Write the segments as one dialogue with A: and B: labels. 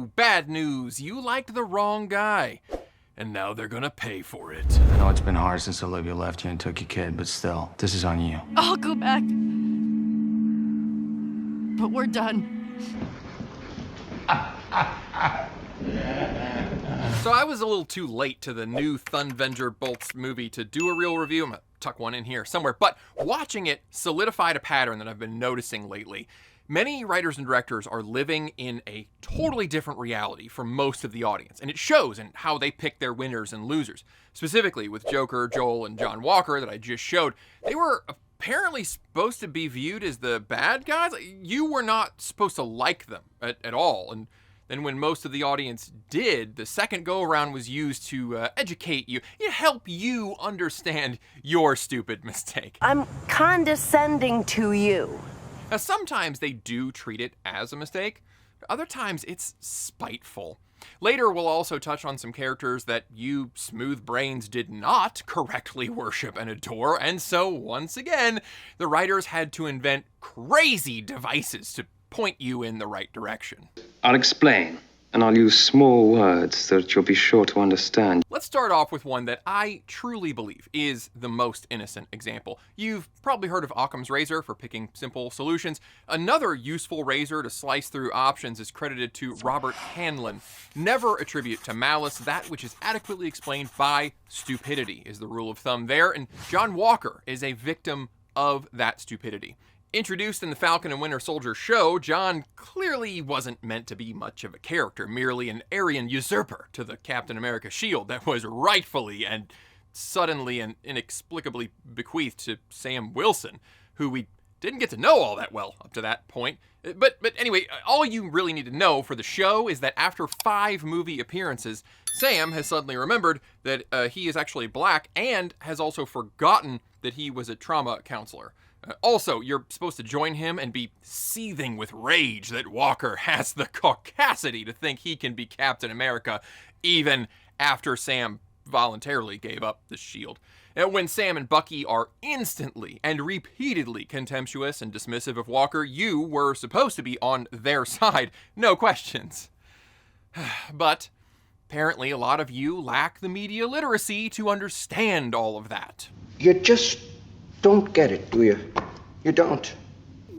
A: bad news. You liked the wrong guy. And now they're gonna pay for it.
B: I know it's been hard since Olivia left you and took your kid, but still, this is on you.
C: I'll go back. But we're done.
A: So I was a little too late to the new Thunderbolts movie to do a real review. I'm gonna tuck one in here somewhere. But watching it solidified a pattern that I've been noticing lately. Many writers and directors are living in a totally different reality from most of the audience, and it shows in how they pick their winners and losers. Specifically with Joker, Joel, and John Walker that I just showed, they were apparently supposed to be viewed as the bad guys. You were not supposed to like them at all, and then when most of the audience did, the second go-around was used to educate you, help you understand your stupid mistake.
D: I'm condescending to you.
A: Now, sometimes they do treat it as a mistake. Other times, it's spiteful. Later, we'll also touch on some characters that you smooth brains did not correctly worship and adore, and so, once again, the writers had to invent crazy devices to point you in the right direction.
E: I'll explain, and I'll use small words that you'll be sure to understand.
A: Let's start off with one that I truly believe is the most innocent example. You've probably heard of Occam's razor for picking simple solutions. Another useful razor to slice through options is credited to Robert Hanlon. Never attribute to malice that which is adequately explained by stupidity is the rule of thumb there, and John Walker is a victim of that stupidity. Introduced in the Falcon and Winter Soldier show, John clearly wasn't meant to be much of a character, merely an Aryan usurper to the Captain America shield that was rightfully and suddenly and inexplicably bequeathed to Sam Wilson, who we didn't get to know all that well up to that point. But anyway, all you really need to know for the show is that after 5 movie appearances, Sam has suddenly remembered that he is actually black and has also forgotten that he was a trauma counselor. Also, you're supposed to join him and be seething with rage that Walker has the caucasity to think he can be Captain America even after Sam voluntarily gave up the shield. And when Sam and Bucky are instantly and repeatedly contemptuous and dismissive of Walker, you were supposed to be on their side, no questions. But apparently a lot of you lack the media literacy to understand all of that.
F: You just don't get it, do you? You don't.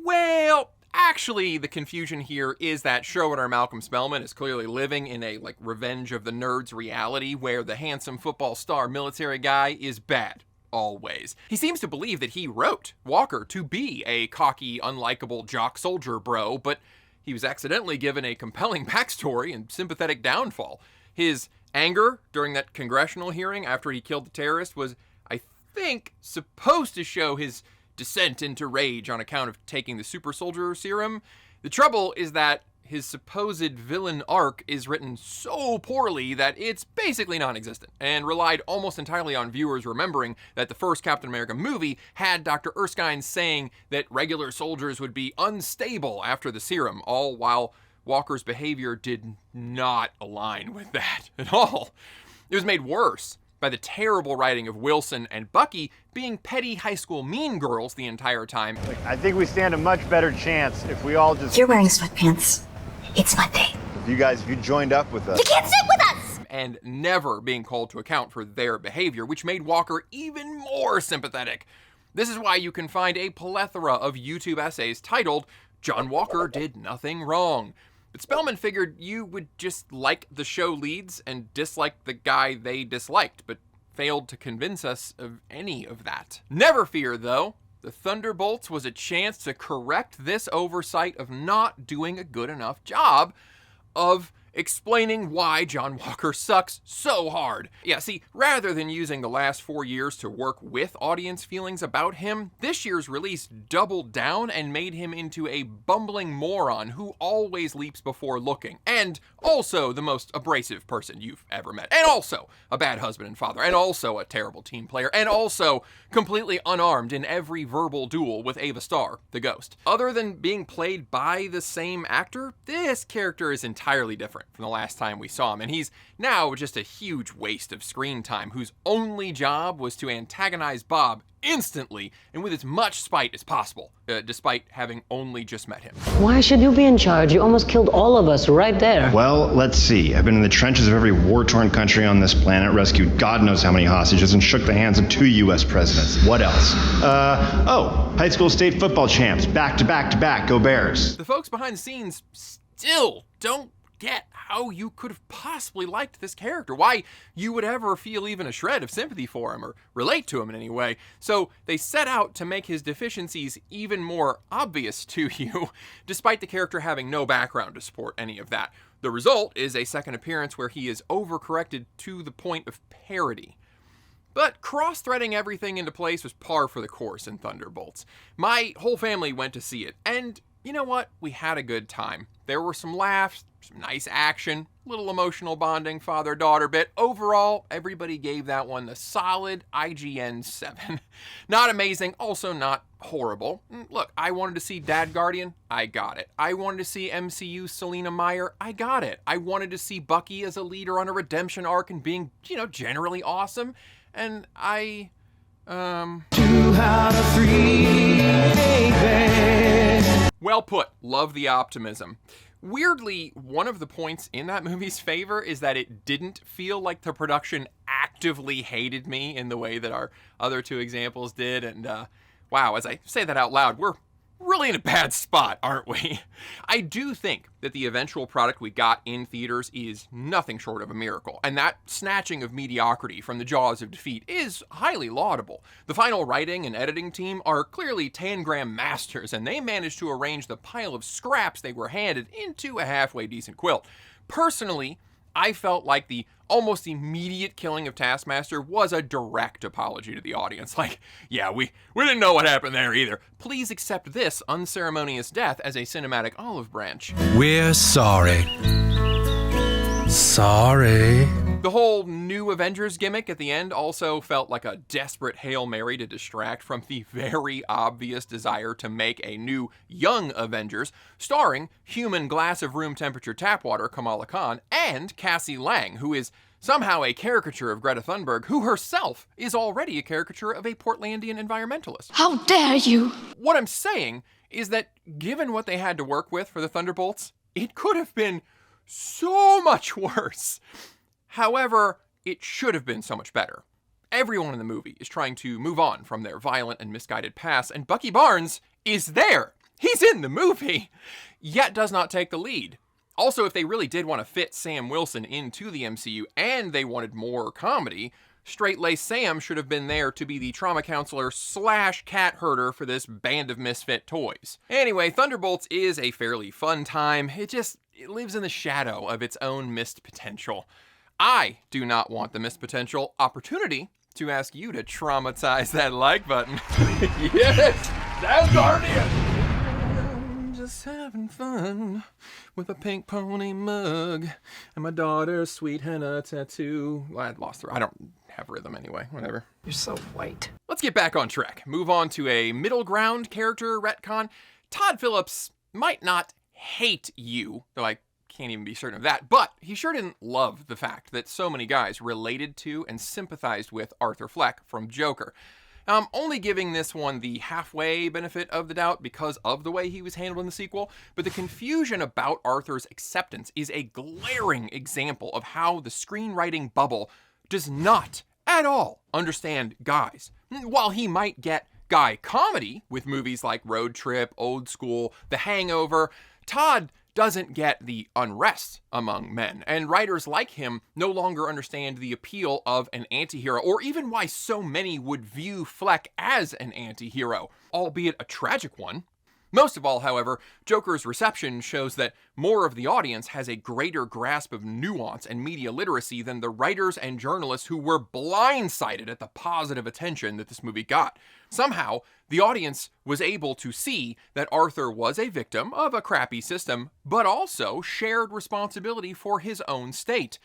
A: Well, actually, the confusion here is that showrunner Malcolm Spellman is clearly living in a, Revenge of the Nerds reality where the handsome football star military guy is bad. Always. He seems to believe that he wrote Walker to be a cocky, unlikable jock soldier bro, but he was accidentally given a compelling backstory and sympathetic downfall. His anger during that congressional hearing after he killed the terrorist was, I think, supposed to show his descent into rage on account of taking the super soldier serum. The trouble is that his supposed villain arc is written so poorly that it's basically non-existent, and relied almost entirely on viewers remembering that the first Captain America movie had Dr. Erskine saying that regular soldiers would be unstable after the serum, all while Walker's behavior did not align with that at all. It was made worse by the terrible writing of Wilson and Bucky being petty high school mean girls the entire time.
G: I think we stand a much better chance if we all just...
H: You're wearing sweatpants. It's Monday.
G: If you joined up with us.
H: You can't sit with us!
A: And never being called to account for their behavior, which made Walker even more sympathetic. This is why you can find a plethora of YouTube essays titled, "John Walker Did Nothing Wrong." But Spellman figured you would just like the show leads and dislike the guy they disliked, but failed to convince us of any of that. Never fear, though. The Thunderbolts was a chance to correct this oversight of not doing a good enough job of explaining why John Walker sucks so hard. Yeah, see, rather than using the last 4 years to work with audience feelings about him, this year's release doubled down and made him into a bumbling moron who always leaps before looking, and also the most abrasive person you've ever met, and also a bad husband and father, and also a terrible team player, and also completely unarmed in every verbal duel with Ava Starr, the Ghost. Other than being played by the same actor, this character is entirely different. different from the last time we saw him, and he's now just a huge waste of screen time, whose only job was to antagonize Bob instantly and with as much spite as possible, despite having only just met him.
C: Why should you be in charge? You almost killed all of us right there.
I: Well, let's see. I've been in the trenches of every war-torn country on this planet, rescued God knows how many hostages, and shook the hands of 2 U.S. presidents. What else? High school state football champs. Back to back to back. Go Bears.
A: The folks behind the scenes still don't get how you could have possibly liked this character, why you would ever feel even a shred of sympathy for him or relate to him in any way. So they set out to make his deficiencies even more obvious to you, despite the character having no background to support any of that. The result is a second appearance where he is overcorrected to the point of parody. But cross-threading everything into place was par for the course in Thunderbolts. My whole family went to see it, and you know what? We had a good time. There were some laughs, some nice action, little emotional bonding, father-daughter bit. Overall, everybody gave that one the solid IGN 7. Not amazing, also not horrible. Look, I wanted to see Dad Guardian, I got it. I wanted to see MCU Selena Meyer, I got it. I wanted to see Bucky as a leader on a redemption arc and being, generally awesome. And I, 2 out of 3, baby. Well put. Love the optimism. Weirdly, one of the points in that movie's favor is that it didn't feel like the production actively hated me in the way that our other 2 examples did. And wow, as I say that out loud, we're really in a bad spot, aren't we? I do think that the eventual product we got in theaters is nothing short of a miracle, and that snatching of mediocrity from the jaws of defeat is highly laudable. The final writing and editing team are clearly tangram masters, and they managed to arrange the pile of scraps they were handed into a halfway decent quilt. Personally, I felt like the almost immediate killing of Taskmaster was a direct apology to the audience. Like, yeah, we didn't know what happened there either. Please accept this unceremonious death as a cinematic olive branch.
J: We're sorry. Sorry.
A: The whole new Avengers gimmick at the end also felt like a desperate Hail Mary to distract from the very obvious desire to make a new Young Avengers, starring human glass of room temperature tap water Kamala Khan and Cassie Lang, who is somehow a caricature of Greta Thunberg, who herself is already a caricature of a Portlandian environmentalist.
H: How dare you!
A: What I'm saying is that given what they had to work with for the Thunderbolts, it could have been so much worse. However, it should have been so much better. Everyone in the movie is trying to move on from their violent and misguided past, and Bucky Barnes is there. He's in the movie, yet does not take the lead. Also, if they really did want to fit Sam Wilson into the MCU and they wanted more comedy, Straight-Laced Sam should have been there to be the trauma counselor / cat herder for this band of misfit toys. Anyway, Thunderbolts is a fairly fun time. It lives in the shadow of its own missed potential. I do not want the missed potential opportunity to ask you to traumatize that like button. Yes! That's Guardian! I'm just having fun with a pink pony mug and my daughter's sweet henna tattoo. Well, I lost the... I don't have rhythm anyway. Whatever.
F: You're so white.
A: Let's get back on track. Move on to a middle ground character retcon. Todd Phillips might not hate you, though I can't even be certain of that, but he sure didn't love the fact that so many guys related to and sympathized with Arthur Fleck from Joker. I'm only giving this one the halfway benefit of the doubt because of the way he was handled in the sequel, but the confusion about Arthur's acceptance is a glaring example of how the screenwriting bubble does not at all understand guys. While he might get guy comedy with movies like Road Trip, Old School, The Hangover, Todd doesn't get the unrest among men, and writers like him no longer understand the appeal of an anti-hero, or even why so many would view Fleck as an anti-hero, albeit a tragic one. Most of all, however, Joker's reception shows that more of the audience has a greater grasp of nuance and media literacy than the writers and journalists who were blindsided at the positive attention that this movie got. Somehow, the audience was able to see that Arthur was a victim of a crappy system, but also shared responsibility for his own state.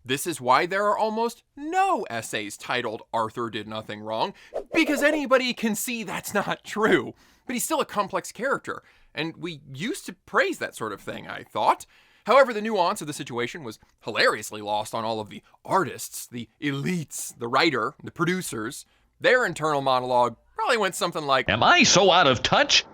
A: This is why there are almost no essays titled Arthur Did Nothing Wrong, because anybody can see that's not true. But he's still a complex character, and we used to praise that sort of thing, I thought. However, the nuance of the situation was hilariously lost on all of the artists, the elites, the writer, the producers. Their internal monologue probably went something like,
K: "Am I so out of touch?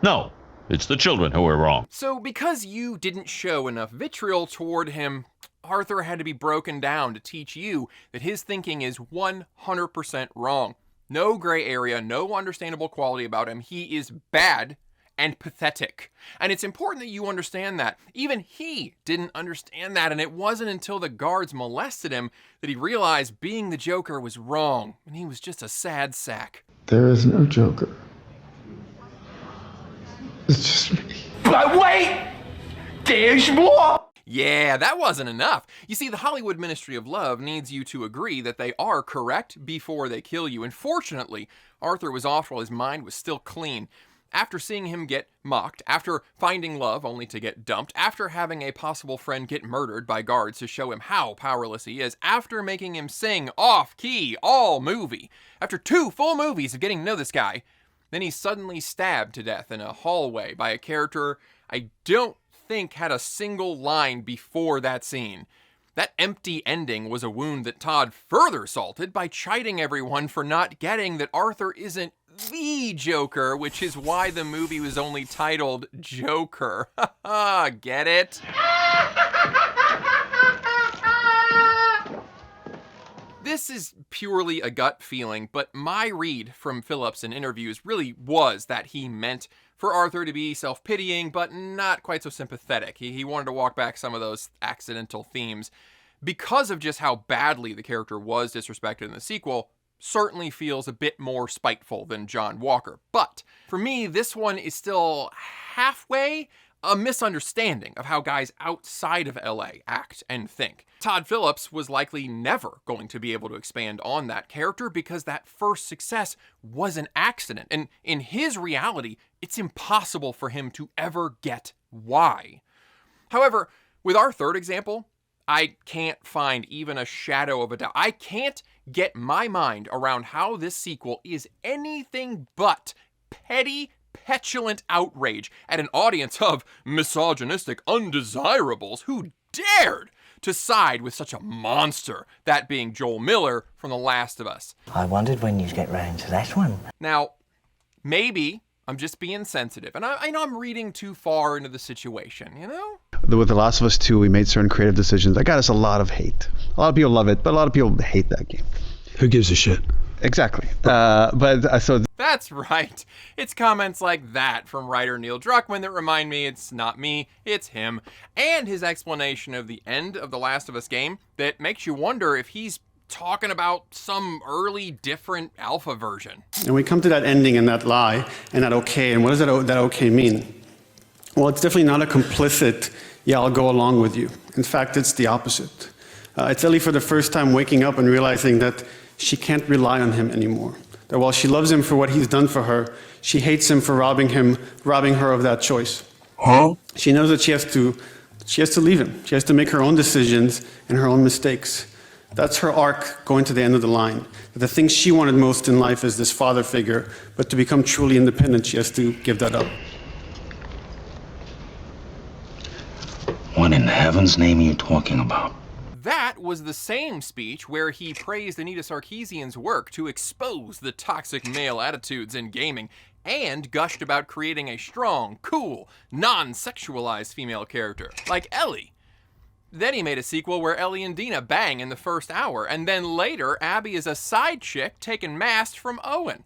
K: No, it's the children who are wrong."
A: So because you didn't show enough vitriol toward him, Arthur had to be broken down to teach you that his thinking is 100% wrong. No gray area, no understandable quality about him. He is bad and pathetic. And it's important that you understand that. Even he didn't understand that, and it wasn't until the guards molested him that he realized being the Joker was wrong, and he was just a sad sack.
L: There is no Joker. It's just me.
F: But wait! There's more!
A: Yeah, that wasn't enough. You see, the Hollywood Ministry of Love needs you to agree that they are correct before they kill you. And fortunately, Arthur was off while his mind was still clean. After seeing him get mocked, after finding love only to get dumped, after having a possible friend get murdered by guards to show him how powerless he is, after making him sing off-key all movie, after 2 full movies of getting to know this guy, then he's suddenly stabbed to death in a hallway by a character I don't think had a single line before that scene. That empty ending was a wound that Todd further salted by chiding everyone for not getting that Arthur isn't the Joker, which is why the movie was only titled Joker. Get it? This is purely a gut feeling, but my read from Phillips in interviews really was that he meant for Arthur to be self-pitying, but not quite so sympathetic. He wanted to walk back some of those accidental themes. Because of just how badly the character was disrespected in the sequel, certainly feels a bit more spiteful than John Walker. But for me, this one is still halfway a misunderstanding of how guys outside of LA act and think. Todd Phillips was likely never going to be able to expand on that character because that first success was an accident. And in his reality, it's impossible for him to ever get why. However, with our third example, I can't find even a shadow of a doubt. I can't get my mind around how this sequel is anything but petty, petulant outrage at an audience of misogynistic undesirables who dared to side with such a monster, that being Joel Miller from The Last of Us.
M: I wondered when you'd get round to that one.
A: Now, maybe I'm just being sensitive, and I know I'm reading too far into the situation, you know?
N: With The Last of Us 2, we made certain creative decisions that got us a lot of hate. A lot of people love it, but a lot of people hate that game.
J: Who gives a shit?
N: Exactly.
A: That's right. It's comments like that from writer Neil Druckmann that remind me it's not me, it's him, and his explanation of the end of The Last of Us game that makes you wonder if he's talking about some early different alpha version.
O: And we come to that ending and that lie and that okay, and what does that okay mean? Well, it's definitely not a complicit, yeah, I'll go along with you. In fact, it's the opposite. It's Ellie for the first time waking up and realizing that she can't rely on him anymore. That while she loves him for what he's done for her, she hates him for robbing her of that choice. Huh? She knows that she has to leave him. She has to make her own decisions and her own mistakes. That's her arc going to the end of the line. The thing she wanted most in life is this father figure, but to become truly independent, she has to give that up.
P: What in heaven's name are you talking about?
A: That was the same speech where he praised Anita Sarkeesian's work to expose the toxic male attitudes in gaming and gushed about creating a strong, cool, non-sexualized female character, like Ellie. Then he made a sequel where Ellie and Dina bang in the first hour, and then later Abby is a side chick taken masked from Owen.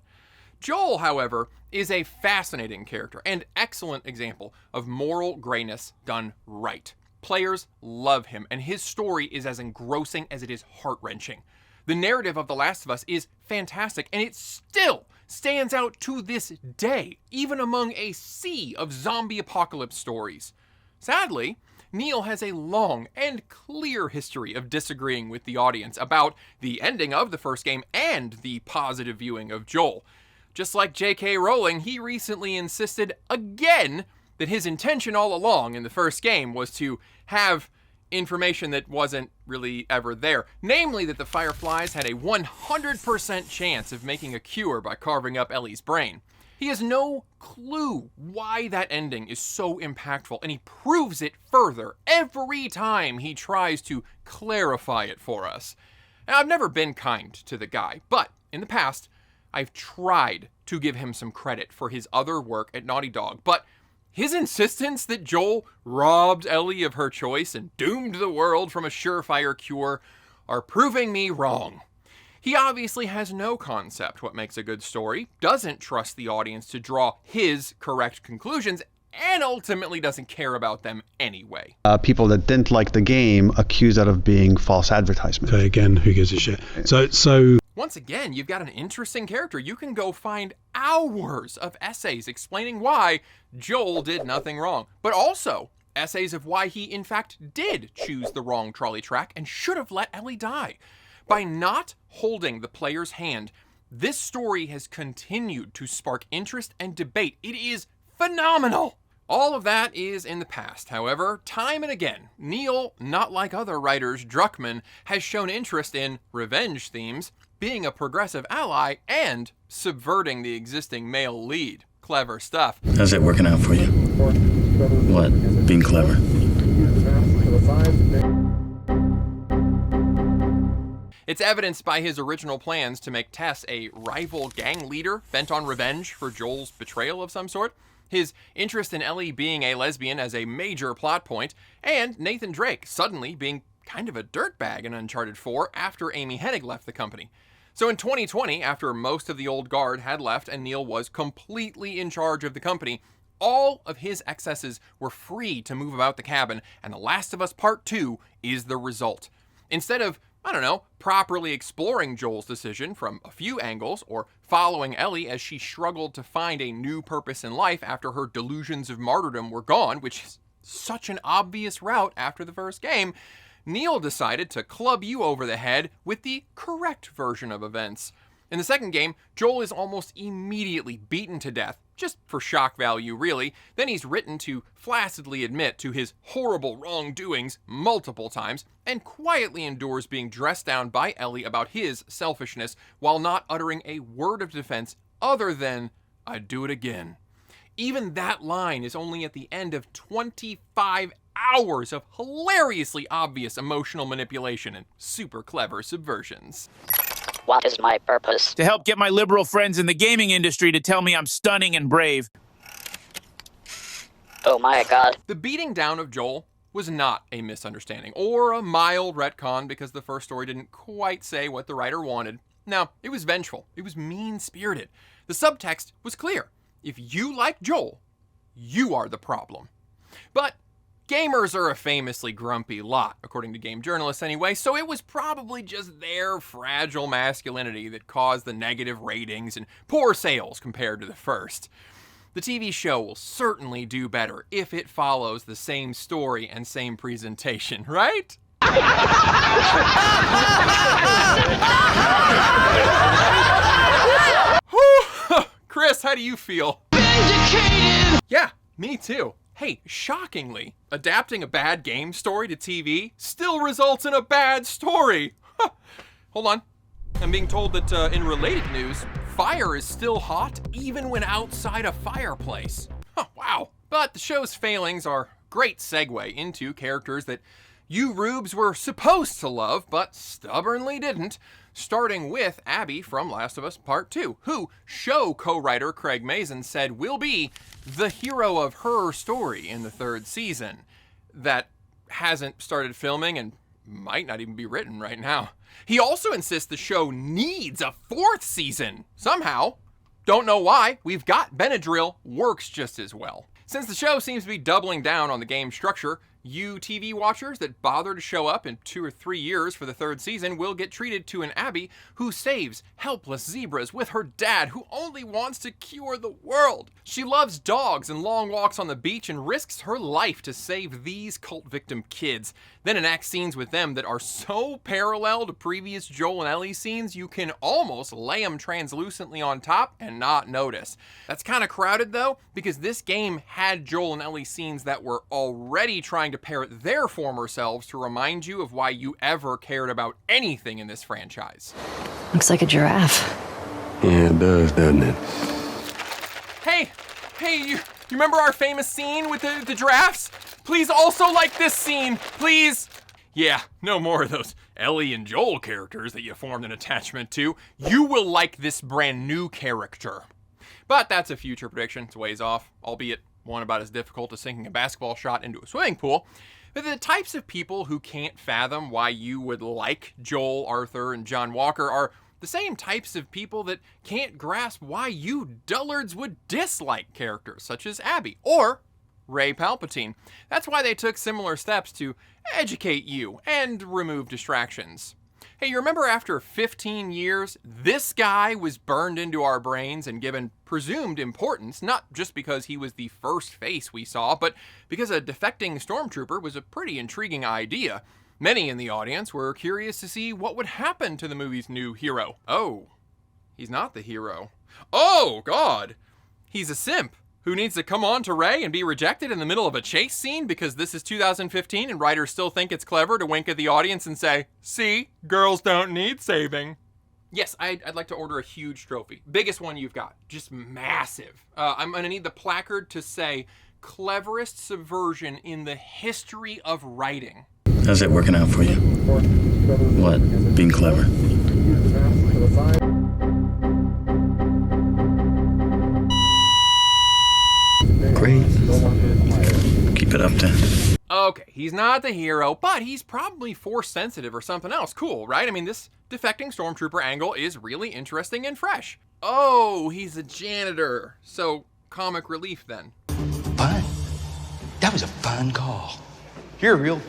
A: Joel, however, is a fascinating character and excellent example of moral grayness done right. Players love him, and his story is as engrossing as it is heart-wrenching. The narrative of The Last of Us is fantastic, and it still stands out to this day, even among a sea of zombie apocalypse stories. Sadly, Neil has a long and clear history of disagreeing with the audience about the ending of the first game and the positive viewing of Joel. Just like J.K. Rowling, he recently insisted again that his intention all along in the first game was to have information that wasn't really ever there. Namely that the Fireflies had a 100% chance of making a cure by carving up Ellie's brain. He has no clue why that ending is so impactful, and he proves it further every time he tries to clarify it for us. Now, I've never been kind to the guy, but in the past, I've tried to give him some credit for his other work at Naughty Dog, but his insistence that Joel robbed Ellie of her choice and doomed the world from a surefire cure are proving me wrong. He obviously has no concept what makes a good story, doesn't trust the audience to draw his correct conclusions, and ultimately doesn't care about them anyway.
N: People that didn't like the game accused that of being false advertisement.
L: So again, who gives a shit? So
A: once again, you've got an interesting character. You can go find hours of essays explaining why Joel did nothing wrong, but also essays of why he in fact did choose the wrong trolley track and should have let Ellie die. By not holding the player's hand, this story has continued to spark interest and debate. It is phenomenal. All of that is in the past. However, time and again, Neil, not like other writers, Druckmann, has shown interest in revenge themes, being a progressive ally, and subverting the existing male lead. Clever stuff.
P: How's that working out for you? What? Being clever?
A: It's evidenced by his original plans to make Tess a rival gang leader bent on revenge for Joel's betrayal of some sort, his interest in Ellie being a lesbian as a major plot point, and Nathan Drake suddenly being kind of a dirtbag in Uncharted 4 after Amy Hennig left the company. So in 2020, after most of the old guard had left and Neil was completely in charge of the company, all of his excesses were free to move about the cabin, and The Last of Us Part 2 is the result. Instead of, properly exploring Joel's decision from a few angles, or following Ellie as she struggled to find a new purpose in life after her delusions of martyrdom were gone, which is such an obvious route after the first game, Neil decided to club you over the head with the correct version of events. In the second game, Joel is almost immediately beaten to death, just for shock value really. Then he's written to flaccidly admit to his horrible wrongdoings multiple times, and quietly endures being dressed down by Ellie about his selfishness while not uttering a word of defense other than, "I'd do it again." Even that line is only at the end of 25 hours of hilariously obvious emotional manipulation and super clever subversions.
Q: What is my purpose?
R: To help get my liberal friends in the gaming industry to tell me I'm stunning and brave.
Q: Oh my god.
A: The beating down of Joel was not a misunderstanding or a mild retcon because the first story didn't quite say what the writer wanted. No, it was vengeful. It was mean-spirited. The subtext was clear. If you like Joel, you are the problem. But gamers are a famously grumpy lot, according to game journalists anyway, so it was probably just their fragile masculinity that caused the negative ratings and poor sales compared to the first. The TV show will certainly do better if it follows the same story and same presentation, right? Chris, how do you feel? Vindicated! Yeah, me too. Hey, shockingly, adapting a bad game story to TV still results in a bad story. Hold on. I'm being told that in related news, fire is still hot even when outside a fireplace. Wow. But the show's failings are a great segue into characters that you rubes were supposed to love, but stubbornly didn't, starting with Abby from Last of Us Part 2, who show co-writer Craig Mazin said will be the hero of her story in the third season. That hasn't started filming and might not even be written right now. He also insists the show needs a fourth season, somehow. Don't know why. We've got Benadryl, works just as well. Since the show seems to be doubling down on the game structure, you TV watchers that bother to show up in 2 or 3 years for the third season will get treated to an Abby who saves helpless zebras with her dad who only wants to cure the world. She loves dogs and long walks on the beach and risks her life to save these cult victim kids. Then enact scenes with them that are so parallel to previous Joel and Ellie scenes you can almost lay them translucently on top and not notice. That's kind of crowded though, because this game had Joel and Ellie scenes that were already trying to parrot their former selves to remind you of why you ever cared about anything in this franchise.
C: Looks like a giraffe.
P: Yeah, it does, doesn't it?
A: Hey, you remember our famous scene with the giraffes? Please also like this scene, please. Yeah, no more of those Ellie and Joel characters that you formed an attachment to. You will like this brand new character. But that's a future prediction. It's ways off, albeit one about as difficult as sinking a basketball shot into a swimming pool. But the types of people who can't fathom why you would like Joel, Arthur, and John Walker are the same types of people that can't grasp why you dullards would dislike characters such as Abby or Rey Palpatine. That's why they took similar steps to educate you and remove distractions. Hey, you remember after 15 years, this guy was burned into our brains and given presumed importance, not just because he was the first face we saw, but because a defecting stormtrooper was a pretty intriguing idea. Many in the audience were curious to see what would happen to the movie's new hero. Oh, he's not the hero. Oh, God! He's a simp who needs to come on to Rey and be rejected in the middle of a chase scene because this is 2015 and writers still think it's clever to wink at the audience and say, see, girls don't need saving. Yes, I'd like to order a huge trophy. Biggest one you've got. Just massive. I'm going to need the placard to say, cleverest subversion in the history of writing.
P: How's that working out for you? What? Being clever? Great. Keep it up then.
A: Okay, he's not the hero, but he's probably force sensitive or something else. Cool, right? I mean, this defecting stormtrooper angle is really interesting and fresh. Oh, he's a janitor. So, comic relief then.
F: Fun? That was a fun call. You're a real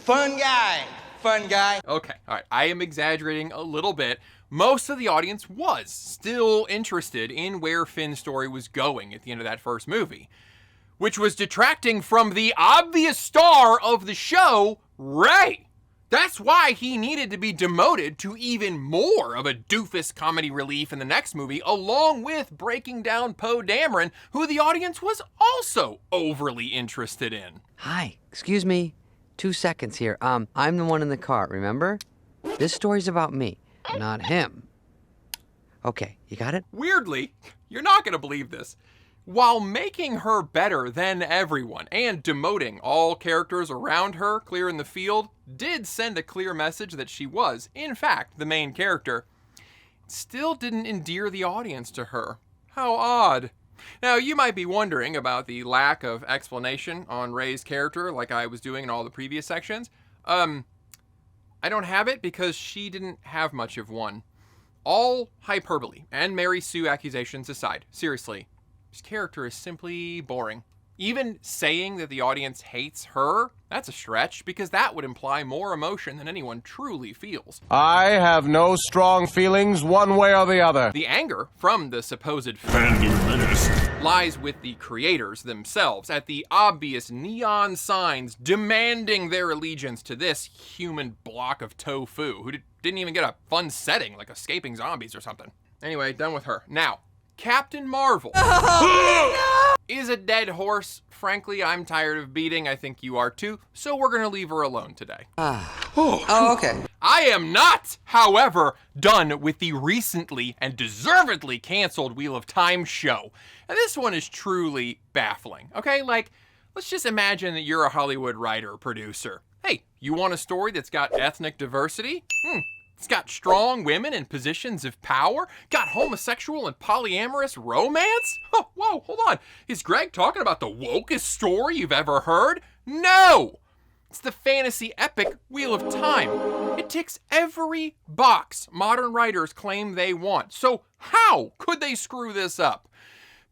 F: fun guy. Fun guy.
A: Okay, all right, I am exaggerating a little bit. Most of the audience was still interested in where Finn's story was going at the end of that first movie, which was detracting from the obvious star of the show, Rey. That's why he needed to be demoted to even more of a doofus comedy relief in the next movie, along with breaking down Poe Dameron, who the audience was also overly interested in.
S: Hi, excuse me. 2 seconds here. I'm the one in the car, remember? This story's about me, not him. Okay, you got it?
A: Weirdly, you're not going to believe this. While making her better than everyone and demoting all characters around her clear in the field did send a clear message that she was, in fact, the main character, it still didn't endear the audience to her. How odd. Now, you might be wondering about the lack of explanation on Rey's character like I was doing in all the previous sections. I don't have it because she didn't have much of one. All hyperbole and Mary Sue accusations aside, seriously, his character is simply boring. Even saying that the audience hates her, that's a stretch, because that would imply more emotion than anyone truly feels.
T: I have no strong feelings one way or the other.
A: The anger from the supposed fandom menace lies with the creators themselves at the obvious neon signs demanding their allegiance to this human block of tofu who didn't even get a fun setting like escaping zombies or something. Anyway, done with her. Now, Captain Marvel is a dead horse. Frankly, I'm tired of beating. I think you are too. So we're going to leave her alone today.
S: Oh, okay.
A: I am not, however, done with the recently and deservedly canceled Wheel of Time show. And this one is truly baffling. Okay, like, let's just imagine that you're a Hollywood writer or producer. Hey, you want a story that's got ethnic diversity? It's got strong women in positions of power, got homosexual and polyamorous romance? Oh, whoa, hold on. Is Greg talking about the wokest story you've ever heard? No! It's the fantasy epic Wheel of Time. It ticks every box modern writers claim they want. So how could they screw this up?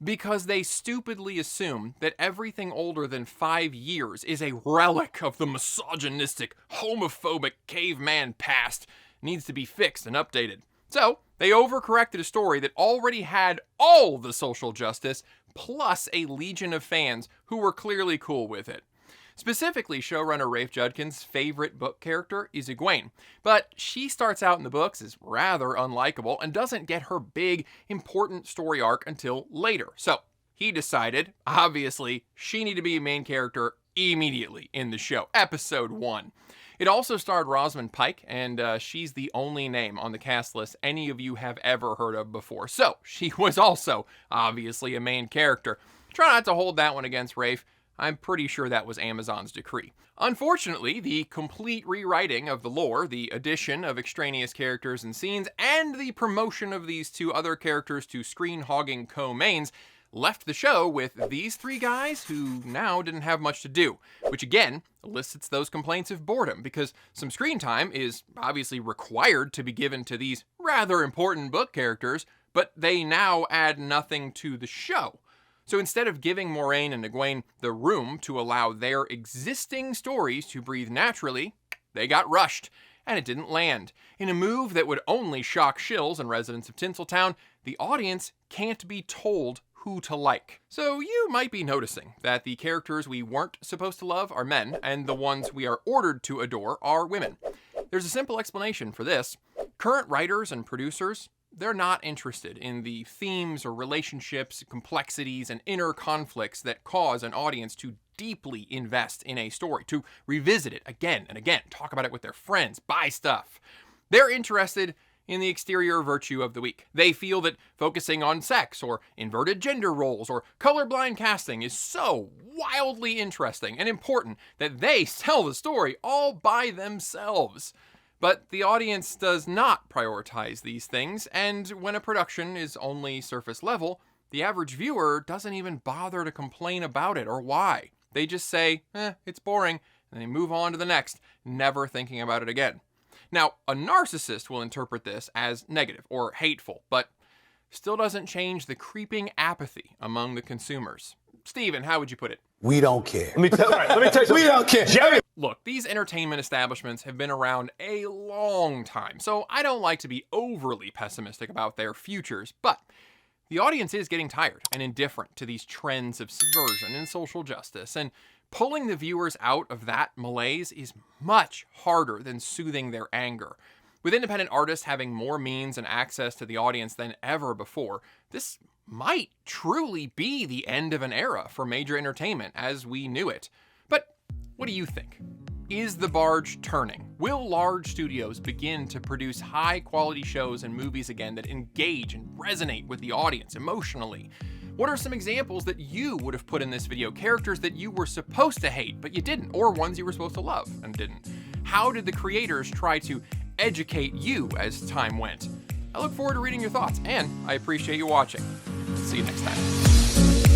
A: Because they stupidly assume that everything older than 5 years is a relic of the misogynistic, homophobic caveman past, needs to be fixed and updated. So they overcorrected a story that already had all the social justice, plus a legion of fans who were clearly cool with it. Specifically, showrunner Rafe Judkins' favorite book character is Egwene, but she starts out in the books as rather unlikable and doesn't get her big, important story arc until later. So he decided, obviously, she needed to be a main character immediately in the show, episode 1. It also starred Rosamund Pike, and she's the only name on the cast list any of you have ever heard of before. So she was also, obviously, a main character. Try not to hold that one against Rafe. I'm pretty sure that was Amazon's decree. Unfortunately, the complete rewriting of the lore, the addition of extraneous characters and scenes, and the promotion of these two other characters to screen-hogging co-mains left the show with these three guys who now didn't have much to do, which again elicits those complaints of boredom, because some screen time is obviously required to be given to these rather important book characters, but they now add nothing to the show. So instead of giving Moraine and Egwene the room to allow their existing stories to breathe naturally, they got rushed, and it didn't land. In a move that would only shock shills and residents of Tinseltown, the audience can't be told who to like. So you might be noticing that the characters we weren't supposed to love are men, and the ones we are ordered to adore are women. There's a simple explanation for this. Current writers and producers, they're not interested in the themes or relationships, complexities, and inner conflicts that cause an audience to deeply invest in a story, to revisit it again and again, talk about it with their friends, buy stuff. They're interested in the exterior virtue of the week. They feel that focusing on sex or inverted gender roles or colorblind casting is so wildly interesting and important that they sell the story all by themselves. But the audience does not prioritize these things, and when a production is only surface level, the average viewer doesn't even bother to complain about it or why. They just say, it's boring, and they move on to the next, never thinking about it again. Now, a narcissist will interpret this as negative or hateful, but still doesn't change the creeping apathy among the consumers. Steven, how would you put it?
U: We don't care.
T: Let me tell you something.
U: We don't care. Jerry.
A: Look, these entertainment establishments have been around a long time, so I don't like to be overly pessimistic about their futures, but the audience is getting tired and indifferent to these trends of subversion and social justice, and pulling the viewers out of that malaise is much harder than soothing their anger. With independent artists having more means and access to the audience than ever before, this might truly be the end of an era for major entertainment as we knew it. But what do you think? Is the barge turning? Will large studios begin to produce high-quality shows and movies again that engage and resonate with the audience emotionally? What are some examples that you would have put in this video? Characters that you were supposed to hate, but you didn't, or ones you were supposed to love and didn't? How did the creators try to educate you as time went? I look forward to reading your thoughts, and I appreciate you watching. See you next time.